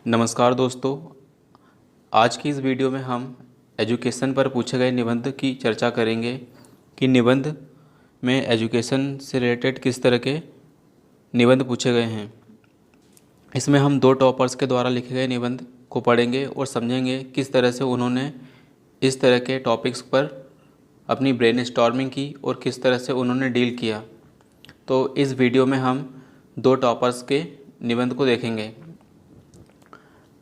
नमस्कार दोस्तों। आज की इस वीडियो में हम एजुकेशन पर पूछे गए निबंध की चर्चा करेंगे कि निबंध में एजुकेशन से रिलेटेड किस तरह के निबंध पूछे गए हैं। इसमें हम दो टॉपर्स के द्वारा लिखे गए निबंध को पढ़ेंगे और समझेंगे किस तरह से उन्होंने इस तरह के टॉपिक्स पर अपनी ब्रेनस्टॉर्मिंग की और किस तरह से उन्होंने डील किया। तो इस वीडियो में हम दो टॉपर्स के निबंध को देखेंगे।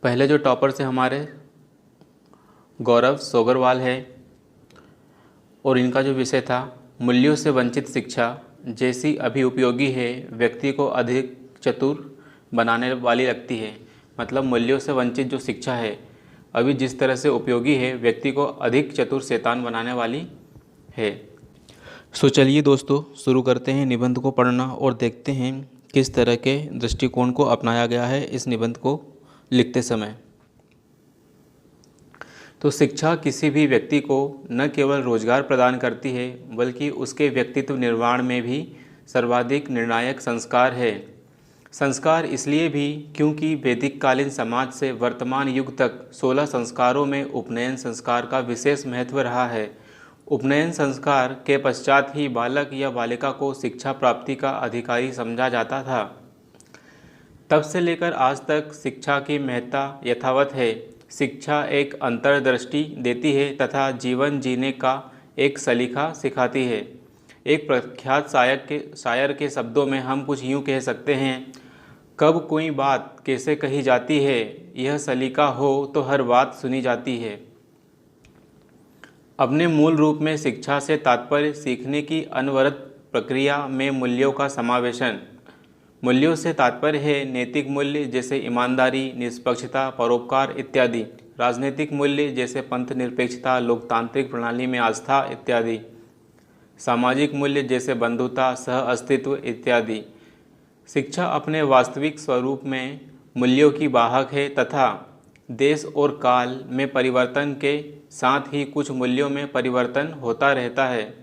पहले जो टॉपर से हमारे गौरव सोगरवाल है और इनका जो विषय था मूल्यों से वंचित शिक्षा जैसी अभी उपयोगी है व्यक्ति को अधिक चतुर बनाने वाली लगती है। मतलब मूल्यों से वंचित जो शिक्षा है अभी जिस तरह से उपयोगी है व्यक्ति को अधिक चतुर शैतान बनाने वाली है। सो चलिए दोस्तों शुरू करते हैं निबंध को पढ़ना और देखते हैं किस तरह के दृष्टिकोण को अपनाया गया है इस निबंध को लिखते समय। तो शिक्षा किसी भी व्यक्ति को न केवल रोजगार प्रदान करती है बल्कि उसके व्यक्तित्व निर्माण में भी सर्वाधिक निर्णायक संस्कार है। संस्कार इसलिए भी क्योंकि वैदिक कालीन समाज से वर्तमान युग तक 16 संस्कारों में उपनयन संस्कार का विशेष महत्व रहा है। उपनयन संस्कार के पश्चात ही बालक या बालिका को शिक्षा प्राप्ति का अधिकारी समझा जाता था। तब से लेकर आज तक शिक्षा की महत्ता यथावत है। शिक्षा एक अंतर्दृष्टि देती है तथा जीवन जीने का एक सलीका सिखाती है। एक प्रख्यात शायर के शब्दों में हम कुछ यूँ कह सकते हैं, कब कोई बात कैसे कही जाती है, यह सलीका हो तो हर बात सुनी जाती है। अपने मूल रूप में शिक्षा से तात्पर्य सीखने की अनवरत प्रक्रिया में मूल्यों का समावेशन। मूल्यों से तात्पर्य है नैतिक मूल्य जैसे ईमानदारी, निष्पक्षता, परोपकार इत्यादि। राजनीतिक मूल्य जैसे पंथ निरपेक्षता, लोकतांत्रिक प्रणाली में आस्था इत्यादि। सामाजिक मूल्य जैसे बंधुता, सह अस्तित्व इत्यादि। शिक्षा अपने वास्तविक स्वरूप में मूल्यों की वाहक है तथा देश और काल में परिवर्तन के साथ ही कुछ मूल्यों में परिवर्तन होता रहता है,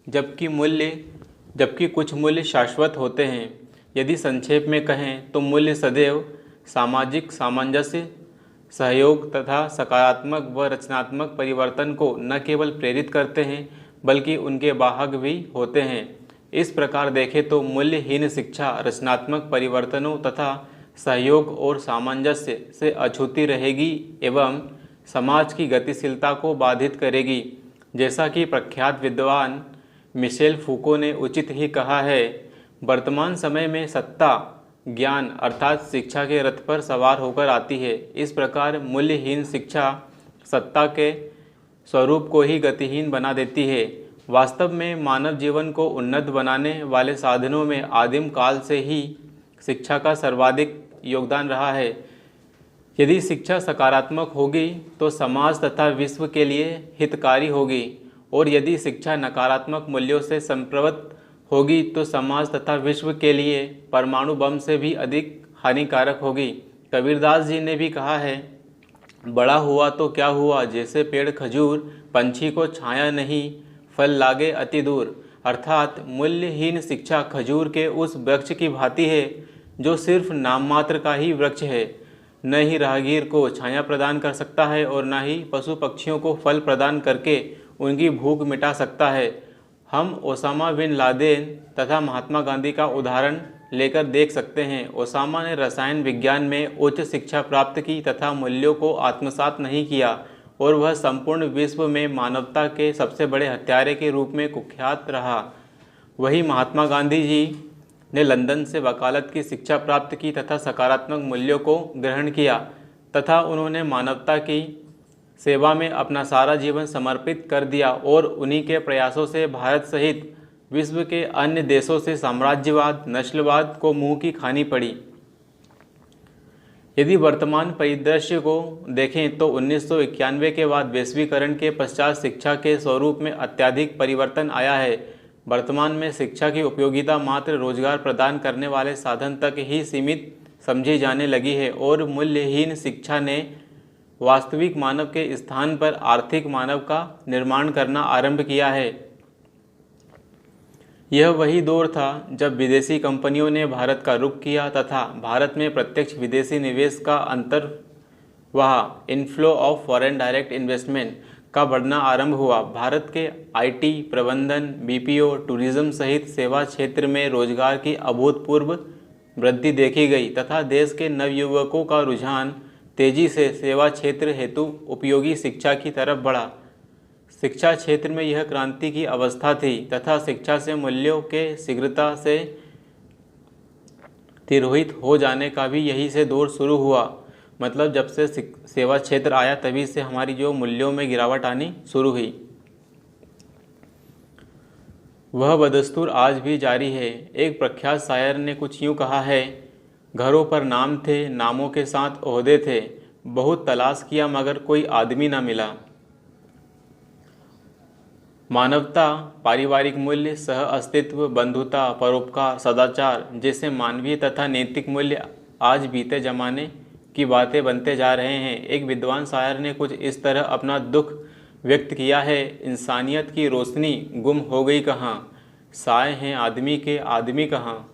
जबकि कुछ मूल्य शाश्वत होते हैं। यदि संक्षेप में कहें तो मूल्य सदैव सामाजिक सामंजस्य, सहयोग तथा सकारात्मक व रचनात्मक परिवर्तन को न केवल प्रेरित करते हैं बल्कि उनके वाहक भी होते हैं। इस प्रकार देखें तो मूल्यहीन शिक्षा रचनात्मक परिवर्तनों तथा सहयोग और सामंजस्य से अछूती रहेगी एवं समाज की गतिशीलता को बाधित करेगी। जैसा कि प्रख्यात विद्वान मिशेल फूको ने उचित ही कहा है, वर्तमान समय में सत्ता ज्ञान अर्थात शिक्षा के रथ पर सवार होकर आती है। इस प्रकार मूल्यहीन शिक्षा सत्ता के स्वरूप को ही गतिहीन बना देती है। वास्तव में मानव जीवन को उन्नत बनाने वाले साधनों में आदिम काल से ही शिक्षा का सर्वाधिक योगदान रहा है। यदि शिक्षा सकारात्मक होगी तो समाज तथा विश्व के लिए हितकारी होगी और यदि शिक्षा नकारात्मक मूल्यों से संप्रवृत्त होगी तो समाज तथा विश्व के लिए परमाणु बम से भी अधिक हानिकारक होगी। कबीरदास जी ने भी कहा है, बड़ा हुआ तो क्या हुआ जैसे पेड़ खजूर, पंछी को छाया नहीं फल लागे अति दूर। अर्थात मूल्यहीन शिक्षा खजूर के उस वृक्ष की भांति है जो सिर्फ नाम मात्र का ही वृक्ष है, न ही राहगीर को छाया प्रदान कर सकता है और न ही पशु पक्षियों को फल प्रदान करके उनकी भूख मिटा सकता है। हम ओसामा बिन लादेन तथा महात्मा गांधी का उदाहरण लेकर देख सकते हैं। ओसामा ने रसायन विज्ञान में उच्च शिक्षा प्राप्त की तथा मूल्यों को आत्मसात नहीं किया और वह संपूर्ण विश्व में मानवता के सबसे बड़े हत्यारे के रूप में कुख्यात रहा। वही महात्मा गांधी जी ने लंदन से वकालत की शिक्षा प्राप्त की तथा सकारात्मक मूल्यों को ग्रहण किया तथा उन्होंने मानवता की सेवा में अपना सारा जीवन समर्पित कर दिया और उन्हीं के प्रयासों से भारत सहित विश्व के अन्य देशों से साम्राज्यवाद, नस्लवाद को मुंह की खानी पड़ी। यदि वर्तमान परिदृश्य को देखें तो 1991 के बाद वैश्वीकरण के पश्चात शिक्षा के स्वरूप में अत्यधिक परिवर्तन आया है। वर्तमान में शिक्षा की उपयोगिता मात्र रोजगार प्रदान करने वाले साधन तक ही सीमित समझी जाने लगी है और मूल्यहीन शिक्षा ने वास्तविक मानव के स्थान पर आर्थिक मानव का निर्माण करना आरंभ किया है। यह वही दौर था जब विदेशी कंपनियों ने भारत का रुख किया तथा भारत में प्रत्यक्ष विदेशी निवेश का अंतर्वाह inflow of foreign direct investment का बढ़ना आरंभ हुआ। भारत के आईटी, प्रबंधन, बीपीओ, टूरिज्म सहित सेवा क्षेत्र में रोजगार की अभूतपूर्व वृद्धि देखी गई तथा देश के नवयुवकों का रुझान तेजी से सेवा क्षेत्र हेतु उपयोगी शिक्षा की तरफ बढ़ा। शिक्षा क्षेत्र में यह क्रांति की अवस्था थी तथा शिक्षा से मूल्यों के शीघ्रता से तिरोहित हो जाने का भी यही से दौर शुरू हुआ। मतलब जब से सेवा क्षेत्र आया तभी से हमारी जो मूल्यों में गिरावट आनी शुरू हुई। वह बदस्तूर आज भी जारी है। एक प्रख्यात शायर ने कुछ यूँ कहा है, घरों पर नाम थे, नामों के साथ ओहदे थे, बहुत तलाश किया मगर कोई आदमी ना मिला। मानवता, पारिवारिक मूल्य, सह अस्तित्व, बंधुता, परोपकार, सदाचार जैसे मानवीय तथा नैतिक मूल्य आज बीते जमाने की बातें बनते जा रहे हैं। एक विद्वान शायर ने कुछ इस तरह अपना दुख व्यक्त किया है, इंसानियत की रोशनी गुम हो गई कहाँ, साए हैं आदमी के, आदमी कहाँ।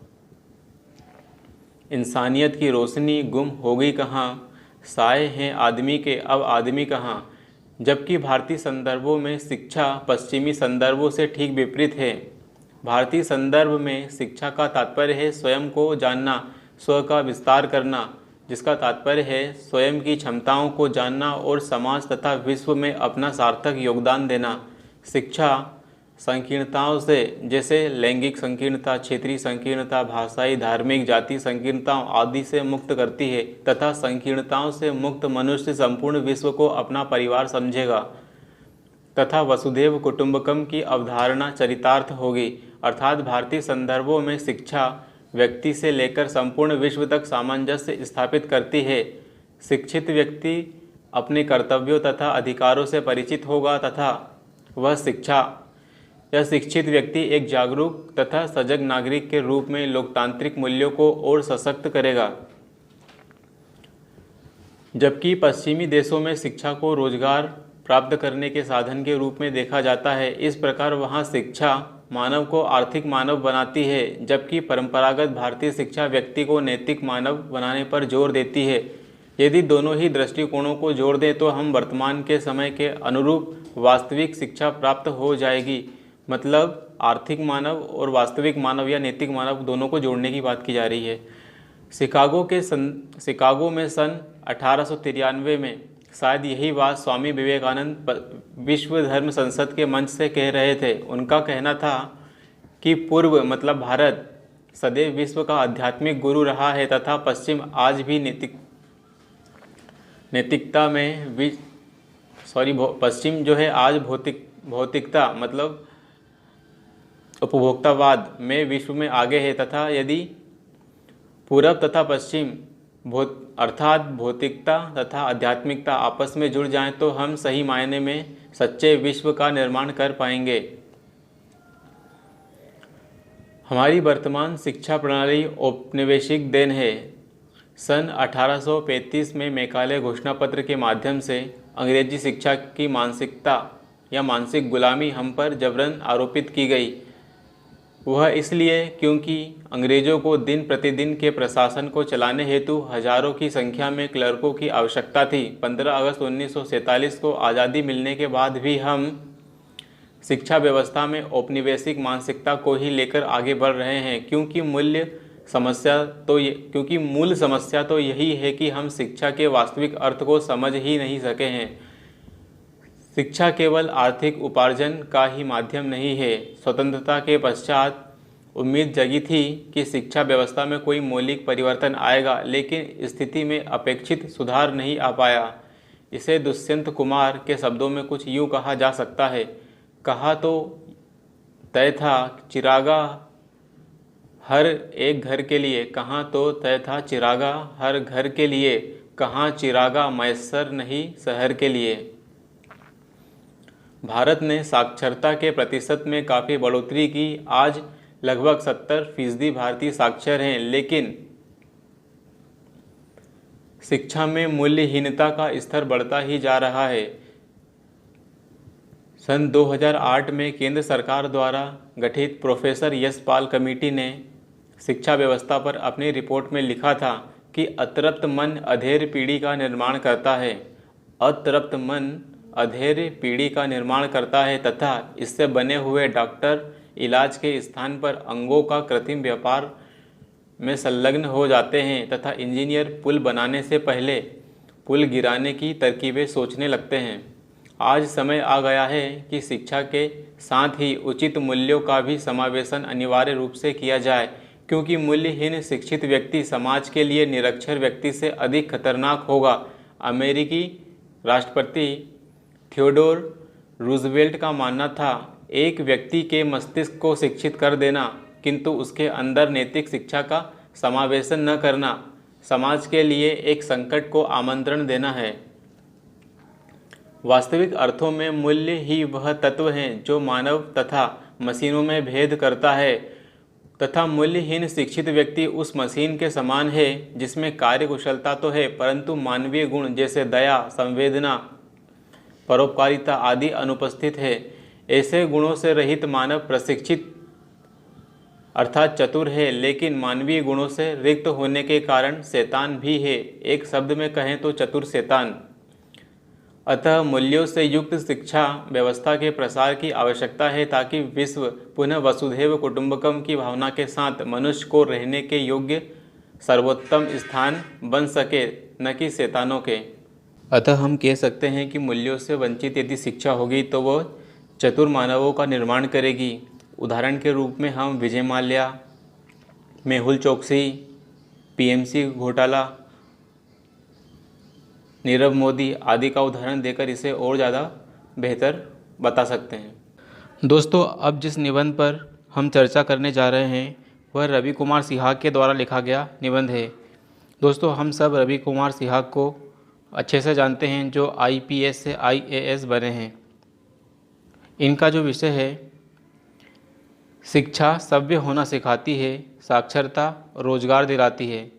इंसानियत की रोशनी गुम हो गई कहाँ, साए हैं आदमी के, अब आदमी कहाँ। जबकि भारतीय संदर्भों में शिक्षा पश्चिमी संदर्भों से ठीक विपरीत है। भारतीय संदर्भ में शिक्षा का तात्पर्य है स्वयं को जानना, स्व का विस्तार करना, जिसका तात्पर्य है स्वयं की क्षमताओं को जानना और समाज तथा विश्व में अपना सार्थक योगदान देना। शिक्षा संकीर्णताओं से जैसे लैंगिक संकीर्णता, क्षेत्रीय संकीर्णता, भाषाई, धार्मिक, जाति संकीर्णताओं आदि से मुक्त करती है तथा संकीर्णताओं से मुक्त मनुष्य संपूर्ण विश्व को अपना परिवार समझेगा तथा वसुधैव कुटुंबकम की अवधारणा चरितार्थ होगी। अर्थात भारतीय संदर्भों में शिक्षा व्यक्ति से लेकर संपूर्ण विश्व तक सामंजस्य स्थापित करती है। शिक्षित व्यक्ति अपने कर्तव्यों तथा अधिकारों से परिचित होगा तथा यह शिक्षित व्यक्ति एक जागरूक तथा सजग नागरिक के रूप में लोकतांत्रिक मूल्यों को और सशक्त करेगा। जबकि पश्चिमी देशों में शिक्षा को रोजगार प्राप्त करने के साधन के रूप में देखा जाता है। इस प्रकार वहाँ शिक्षा मानव को आर्थिक मानव बनाती है, जबकि परंपरागत भारतीय शिक्षा व्यक्ति को नैतिक मानव बनाने पर जोर देती है। यदि दोनों ही दृष्टिकोणों को जोड़ दें तो हम वर्तमान के समय के अनुरूप वास्तविक शिक्षा प्राप्त हो जाएगी। मतलब आर्थिक मानव और वास्तविक मानव या नैतिक मानव दोनों को जोड़ने की बात की जा रही है। शिकागो में सन 1893 में शायद यही बात स्वामी विवेकानंद विश्व धर्म संसद के मंच से कह रहे थे। उनका कहना था कि पूर्व मतलब भारत सदैव विश्व का आध्यात्मिक गुरु रहा है तथा पश्चिम आज भी नैतिकता में पश्चिम जो है आज भौतिकता मतलब उपभोक्तावाद में विश्व में आगे है तथा यदि पूरब तथा पश्चिम अर्थात भौतिकता तथा आध्यात्मिकता आपस में जुड़ जाएं तो हम सही मायने में सच्चे विश्व का निर्माण कर पाएंगे। हमारी वर्तमान शिक्षा प्रणाली औपनिवेशिक देन है। सन 1835 में मैकाले घोषणा पत्र के माध्यम से अंग्रेजी शिक्षा की मानसिकता या मानसिक गुलामी हम पर जबरन आरोपित की गई। वह इसलिए क्योंकि अंग्रेज़ों को दिन प्रतिदिन के प्रशासन को चलाने हेतु हजारों की संख्या में क्लर्कों की आवश्यकता थी। 15 अगस्त 1947 को आज़ादी मिलने के बाद भी हम शिक्षा व्यवस्था में औपनिवेशिक मानसिकता को ही लेकर आगे बढ़ रहे हैं, क्योंकि मूल समस्या तो यही है कि हम शिक्षा के वास्तविक अर्थ को समझ ही नहीं सके हैं। शिक्षा केवल आर्थिक उपार्जन का ही माध्यम नहीं है। स्वतंत्रता के पश्चात उम्मीद जगी थी कि शिक्षा व्यवस्था में कोई मौलिक परिवर्तन आएगा, लेकिन स्थिति में अपेक्षित सुधार नहीं आ पाया। इसे दुष्यंत कुमार के शब्दों में कुछ यूँ कहा जा सकता है, कहा तो तय था चिरागा हर एक घर के लिए, कहाँ तो तय था चिरागा हर घर के लिए, कहाँ चिरागा मैसर नहीं शहर के लिए। भारत ने साक्षरता के प्रतिशत में काफ़ी बढ़ोतरी की। आज लगभग 70% भारतीय साक्षर हैं, लेकिन शिक्षा में मूल्यहीनता का स्तर बढ़ता ही जा रहा है। सन 2008 में केंद्र सरकार द्वारा गठित प्रोफेसर यशपाल कमेटी ने शिक्षा व्यवस्था पर अपनी रिपोर्ट में लिखा था कि अतृप्त मन अधेड़ पीढ़ी का निर्माण करता है। अतृप्त मन अधेड़ पीढ़ी का निर्माण करता है तथा इससे बने हुए डॉक्टर इलाज के स्थान पर अंगों का कृत्रिम व्यापार में संलग्न हो जाते हैं तथा इंजीनियर पुल बनाने से पहले पुल गिराने की तरकीबें सोचने लगते हैं। आज समय आ गया है कि शिक्षा के साथ ही उचित मूल्यों का भी समावेशन अनिवार्य रूप से किया जाए, क्योंकि मूल्यहीन शिक्षित व्यक्ति समाज के लिए निरक्षर व्यक्ति से अधिक खतरनाक होगा। अमेरिकी राष्ट्रपति थियोडोर रूजवेल्ट का मानना था, एक व्यक्ति के मस्तिष्क को शिक्षित कर देना किंतु उसके अंदर नैतिक शिक्षा का समावेशन न करना समाज के लिए एक संकट को आमंत्रण देना है। वास्तविक अर्थों में मूल्य ही वह तत्व है जो मानव तथा मशीनों में भेद करता है तथा मूल्यहीन शिक्षित व्यक्ति उस मशीन के समान है जिसमें कार्यकुशलता तो है परंतु मानवीय गुण जैसे दया, संवेदना, परोपकारिता आदि अनुपस्थित है। ऐसे गुणों से रहित मानव प्रशिक्षित अर्थात चतुर है, लेकिन मानवीय गुणों से रिक्त होने के कारण शैतान भी है। एक शब्द में कहें तो चतुर शैतान। अतः मूल्यों से युक्त शिक्षा व्यवस्था के प्रसार की आवश्यकता है ताकि विश्व पुनः वसुधैव कुटुंबकम की भावना के साथ मनुष्य को रहने के योग्य सर्वोत्तम स्थान बन सके, न कि शैतानों के। अतः हम कह सकते हैं कि मूल्यों से वंचित यदि शिक्षा होगी तो वह चतुर मानवों का निर्माण करेगी। उदाहरण के रूप में हम विजय माल्या, मेहुल चोकसी, पीएमसी घोटाला, नीरव मोदी आदि का उदाहरण देकर इसे और ज़्यादा बेहतर बता सकते हैं। दोस्तों, अब जिस निबंध पर हम चर्चा करने जा रहे हैं वह रवि कुमार सिहाग के द्वारा लिखा गया निबंध है। दोस्तों, हम सब रवि कुमार सिहाग को अच्छे से जानते हैं जो IPS से IAS बने हैं। इनका जो विषय है, शिक्षा सभ्य होना सिखाती है, साक्षरता रोजगार दिलाती है।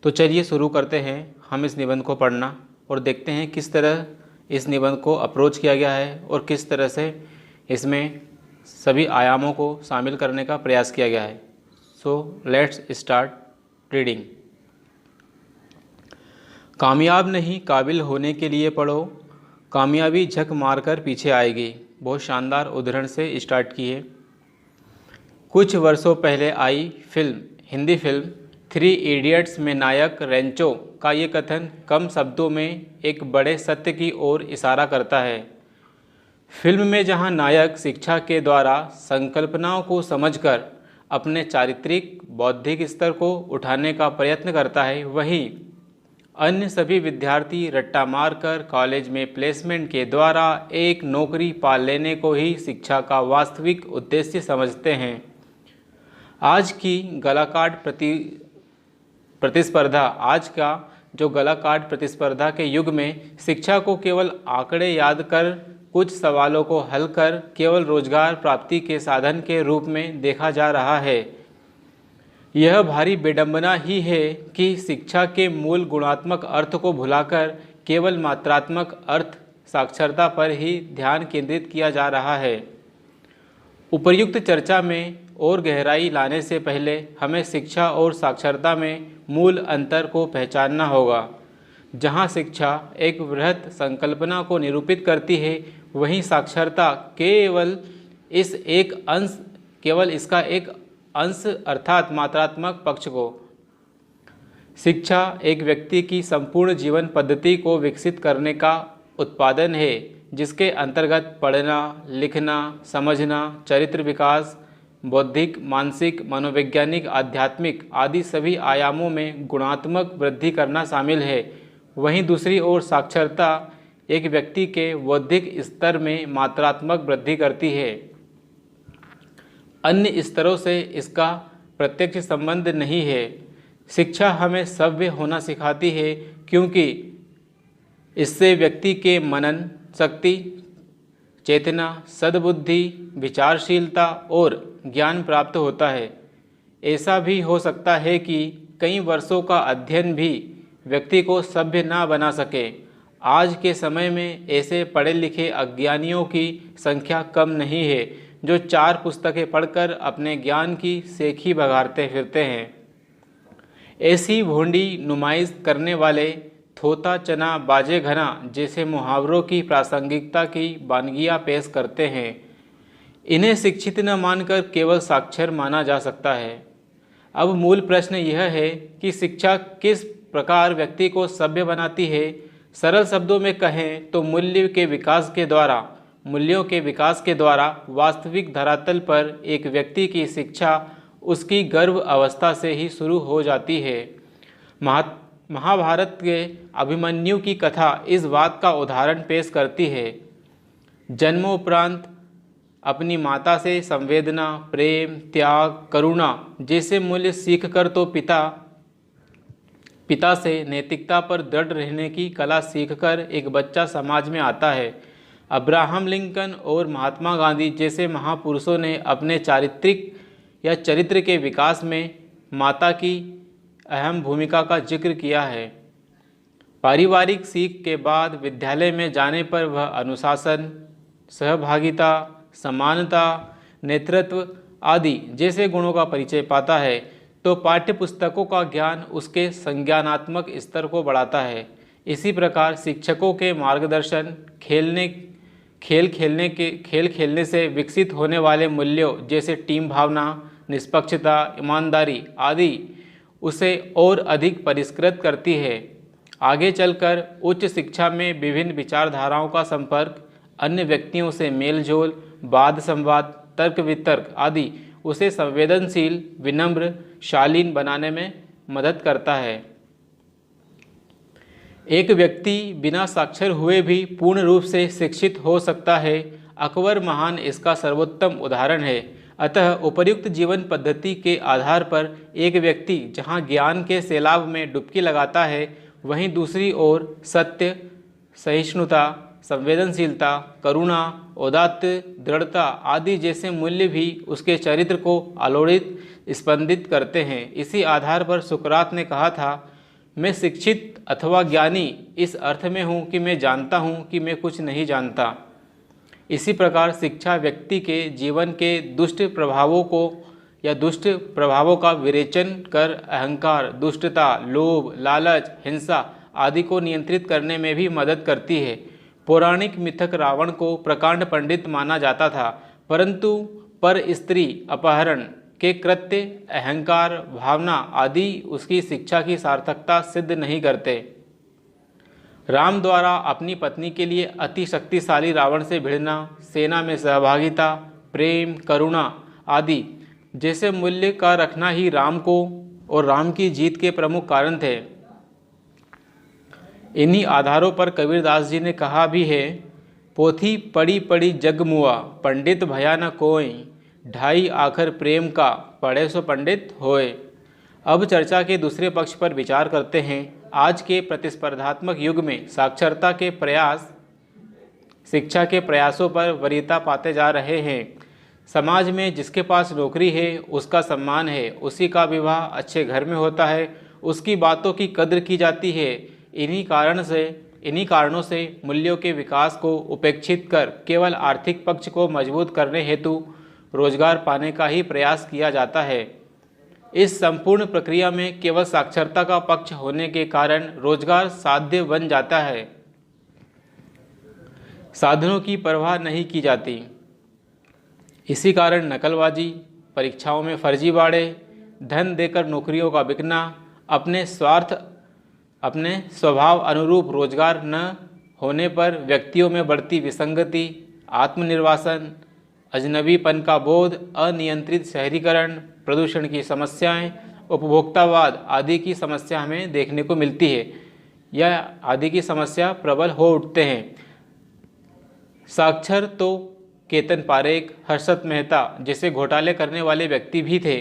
तो चलिए शुरू करते हैं हम इस निबंध को पढ़ना और देखते हैं किस तरह इस निबंध को अप्रोच किया गया है और किस तरह से इसमें सभी आयामों को शामिल करने का प्रयास किया गया है। So let's start reading. कामयाब नहीं, काबिल होने के लिए पढ़ो, कामयाबी झक मारकर पीछे आएगी। बहुत शानदार उदाहरण से स्टार्ट किए। कुछ वर्षों पहले आई हिंदी फिल्म 3 इडियट्स में नायक रेंचो का ये कथन कम शब्दों में एक बड़े सत्य की ओर इशारा करता है। फिल्म में जहां नायक शिक्षा के द्वारा संकल्पनाओं को समझकर अपने चारित्रिक बौद्धिक स्तर को उठाने का प्रयत्न करता है, वहीं अन्य सभी विद्यार्थी रट्टा मारकर कॉलेज में प्लेसमेंट के द्वारा एक नौकरी पा लेने को ही शिक्षा का वास्तविक उद्देश्य समझते हैं। आज की गलाकाट प्रतिस्पर्धा, आज का जो गलाकाट प्रतिस्पर्धा के युग में शिक्षा को केवल आंकड़े याद कर कुछ सवालों को हल कर केवल रोजगार प्राप्ति के साधन के रूप में देखा जा रहा है। यह भारी विडंबना ही है कि शिक्षा के मूल गुणात्मक अर्थ को भुलाकर केवल मात्रात्मक अर्थ साक्षरता पर ही ध्यान केंद्रित किया जा रहा है। उपर्युक्त चर्चा में और गहराई लाने से पहले हमें शिक्षा और साक्षरता में मूल अंतर को पहचानना होगा। जहां शिक्षा एक वृहत संकल्पना को निरूपित करती है, वहीं साक्षरता केवल इसका एक अंश अर्थात मात्रात्मक पक्ष को। शिक्षा एक व्यक्ति की संपूर्ण जीवन पद्धति को विकसित करने का उत्पादन है, जिसके अंतर्गत पढ़ना, लिखना, समझना, चरित्र विकास, बौद्धिक, मानसिक, मनोवैज्ञानिक, आध्यात्मिक आदि सभी आयामों में गुणात्मक वृद्धि करना शामिल है। वहीं दूसरी ओर साक्षरता एक व्यक्ति के बौद्धिक स्तर में मात्रात्मक वृद्धि करती है। अन्य स्तरों से इसका प्रत्यक्ष संबंध नहीं है। शिक्षा हमें सभ्य होना सिखाती है क्योंकि इससे व्यक्ति के मनन शक्ति, चेतना, सद्बुद्धि, विचारशीलता और ज्ञान प्राप्त होता है। ऐसा भी हो सकता है कि कई वर्षों का अध्ययन भी व्यक्ति को सभ्य ना बना सके। आज के समय में ऐसे पढ़े लिखे अज्ञानियों की संख्या कम नहीं है जो 4 पुस्तकें पढ़कर अपने ज्ञान की सेखी बघारते फिरते हैं। ऐसी भोंडी नुमाइश करने वाले थोता चना बाजे घना जैसे मुहावरों की प्रासंगिकता की वानगियाँ पेश करते हैं। इन्हें शिक्षित न मानकर केवल साक्षर माना जा सकता है। अब मूल प्रश्न यह है कि शिक्षा किस प्रकार व्यक्ति को सभ्य बनाती है। सरल शब्दों में कहें तो मूल्यों के विकास के द्वारा वास्तविक धरातल पर एक व्यक्ति की शिक्षा उसकी गर्भ अवस्था से ही शुरू हो जाती है। महाभारत के अभिमन्यु की कथा इस बात का उदाहरण पेश करती है। जन्मोपरांत अपनी माता से संवेदना, प्रेम, त्याग, करुणा जैसे मूल्य सीखकर तो पिता से नैतिकता पर दृढ़ रहने की कला सीखकर एक बच्चा समाज में आता है। अब्राहम लिंकन और महात्मा गांधी जैसे महापुरुषों ने अपने चरित्र के विकास में माता की अहम भूमिका का जिक्र किया है। पारिवारिक सीख के बाद विद्यालय में जाने पर वह अनुशासन, सहभागिता, समानता, नेतृत्व आदि जैसे गुणों का परिचय पाता है, तो पाठ्य पुस्तकों का ज्ञान उसके संज्ञानात्मक स्तर को बढ़ाता है। इसी प्रकार शिक्षकों के मार्गदर्शन, खेल खेलने से विकसित होने वाले मूल्यों जैसे टीम भावना, निष्पक्षता, ईमानदारी आदि उसे और अधिक परिष्कृत करती है। आगे चलकर उच्च शिक्षा में विभिन्न विचारधाराओं का संपर्क, अन्य व्यक्तियों से मेलजोल, वाद संवाद, तर्क वितर्क आदि उसे संवेदनशील, विनम्र, शालीन बनाने में मदद करता है। एक व्यक्ति बिना साक्षर हुए भी पूर्ण रूप से शिक्षित हो सकता है। अकबर महान इसका सर्वोत्तम उदाहरण है। अतः उपर्युक्त जीवन पद्धति के आधार पर एक व्यक्ति जहाँ ज्ञान के सैलाब में डुबकी लगाता है, वहीं दूसरी ओर सत्य, सहिष्णुता, संवेदनशीलता, करुणा, औदात्य, दृढ़ता आदि जैसे मूल्य भी उसके चरित्र को आलोड़ित, स्पंदित करते हैं। इसी आधार पर सुकरात ने कहा था, मैं शिक्षित अथवा ज्ञानी इस अर्थ में हूँ कि मैं जानता हूँ कि मैं कुछ नहीं जानता। इसी प्रकार शिक्षा व्यक्ति के जीवन के दुष्ट प्रभावों का विरेचन कर अहंकार, दुष्टता, लोभ, लालच, हिंसा आदि को नियंत्रित करने में भी मदद करती है। पौराणिक मिथक रावण को प्रकांड पंडित माना जाता था, परंतु पर स्त्री अपहरण के कृत्य, अहंकार, भावना आदि उसकी शिक्षा की सार्थकता सिद्ध नहीं करते। राम द्वारा अपनी पत्नी के लिए अति शक्तिशाली रावण से भिड़ना, सेना में सहभागिता, प्रेम, करुणा आदि जैसे मूल्य का रखना ही राम को और राम की जीत के प्रमुख कारण थे। इन्हीं आधारों पर कबीरदास जी ने कहा भी है, पोथी पड़ी पड़ी जग मुआ, पंडित भया न कोई, ढाई आखर प्रेम का, पढ़े सो पंडित होए। अब चर्चा के दूसरे पक्ष पर विचार करते हैं। आज के प्रतिस्पर्धात्मक युग में साक्षरता के प्रयास शिक्षा के प्रयासों पर वरीयता पाते जा रहे हैं। समाज में जिसके पास नौकरी है उसका सम्मान है, उसी का विवाह अच्छे घर में होता है, उसकी बातों की कद्र की जाती है। इन्हीं कारणों से मूल्यों के विकास को उपेक्षित कर केवल आर्थिक पक्ष को मजबूत करने हेतु रोजगार पाने का ही प्रयास किया जाता है। इस संपूर्ण प्रक्रिया में केवल साक्षरता का पक्ष होने के कारण रोजगार साध्य बन जाता है, साधनों की परवाह नहीं की जाती। इसी कारण नकलबाजी, परीक्षाओं में फर्जीवाड़े, धन देकर नौकरियों का बिकना, अपने स्वभाव अनुरूप रोजगार न होने पर व्यक्तियों में बढ़ती विसंगति, आत्मनिर्वासन, अजनबीपन का बोध, अनियंत्रित शहरीकरण, प्रदूषण की समस्याएं, उपभोक्तावाद आदि की समस्या हमें देखने को मिलती है। यह आदि की समस्या प्रबल हो उठते हैं। साक्षर तो केतन पारेख, हर्षद मेहता जैसे घोटाले करने वाले व्यक्ति भी थे।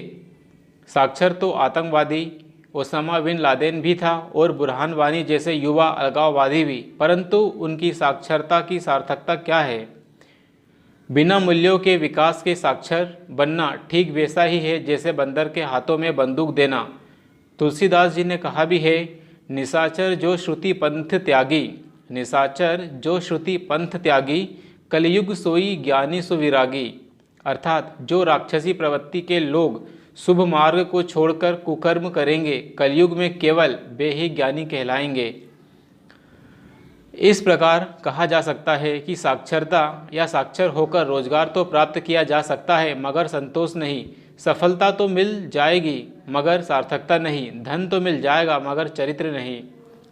साक्षर तो आतंकवादी ओसामा बिन लादेन भी था और बुरहान वानी जैसे युवा अलगाववादी भी। परंतु उनकी साक्षरता की सार्थकता क्या है? बिना मूल्यों के विकास के साक्षर बनना ठीक वैसा ही है जैसे बंदर के हाथों में बंदूक देना। तुलसीदास जी ने कहा भी है, निशाचर जो श्रुति पंथ त्यागी, निशाचर जो श्रुति पंथ त्यागी, कलयुग सोई ज्ञानी सुविरागी। अर्थात जो राक्षसी प्रवृत्ति के लोग शुभ मार्ग को छोड़कर कुकर्म करेंगे, कलयुग में केवल वे ही ज्ञानी कहलाएंगे। इस प्रकार कहा जा सकता है कि साक्षरता या साक्षर होकर रोजगार तो प्राप्त किया जा सकता है मगर संतोष नहीं, सफलता तो मिल जाएगी मगर सार्थकता नहीं, धन तो मिल जाएगा मगर चरित्र नहीं।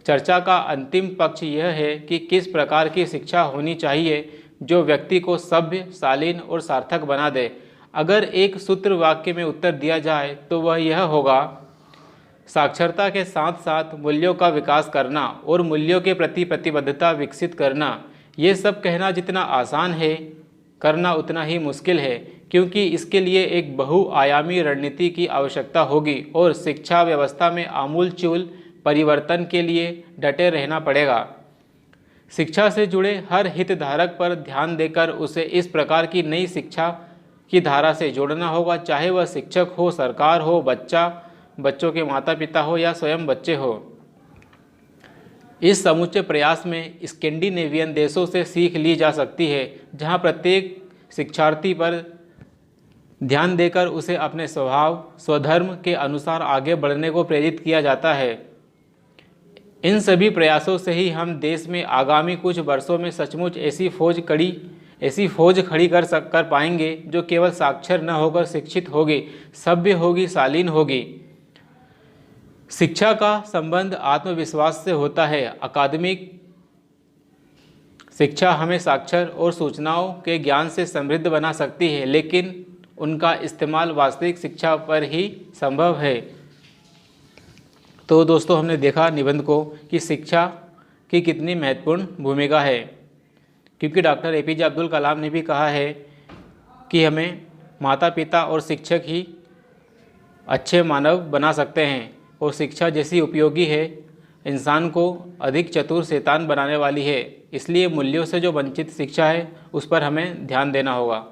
चर्चा का अंतिम पक्ष यह है कि किस प्रकार की शिक्षा होनी चाहिए जो व्यक्ति को सभ्य, शालीन और सार्थक बना दे। अगर एक सूत्र वाक्य में उत्तर दिया जाए तो वह यह होगा, साक्षरता के साथ साथ मूल्यों का विकास करना और मूल्यों के प्रति प्रतिबद्धता विकसित करना। ये सब कहना जितना आसान है, करना उतना ही मुश्किल है, क्योंकि इसके लिए एक बहुआयामी रणनीति की आवश्यकता होगी और शिक्षा व्यवस्था में आमूलचूल परिवर्तन के लिए डटे रहना पड़ेगा। शिक्षा से जुड़े हर हितधारक पर ध्यान देकर उसे इस प्रकार की नई शिक्षा की धारा से जोड़ना होगा, चाहे वह शिक्षक हो, सरकार हो, बच्चों के माता पिता हो या स्वयं बच्चे हो। इस समूचे प्रयास में स्कैंडिनेवियन देशों से सीख ली जा सकती है, जहां प्रत्येक शिक्षार्थी पर ध्यान देकर उसे अपने स्वभाव, स्वधर्म के अनुसार आगे बढ़ने को प्रेरित किया जाता है। इन सभी प्रयासों से ही हम देश में आगामी कुछ वर्षों में सचमुच ऐसी फौज खड़ी कर पाएंगे जो केवल साक्षर न होकर शिक्षित होगी, सभ्य होगी, शालीन होगी। शिक्षा का संबंध आत्मविश्वास से होता है। अकादमिक शिक्षा हमें साक्षर और सूचनाओं के ज्ञान से समृद्ध बना सकती है, लेकिन उनका इस्तेमाल वास्तविक शिक्षा पर ही संभव है। तो दोस्तों, हमने देखा निबंध को कि शिक्षा की कितनी महत्वपूर्ण भूमिका है, क्योंकि डॉक्टर APJ अब्दुल कलाम ने भी कहा है कि हमें माता पिता और शिक्षक ही अच्छे मानव बना सकते हैं, और शिक्षा जैसी उपयोगी है इंसान को अधिक चतुर शैतान बनाने वाली है। इसलिए मूल्यों से जो वंचित शिक्षा है उस पर हमें ध्यान देना होगा।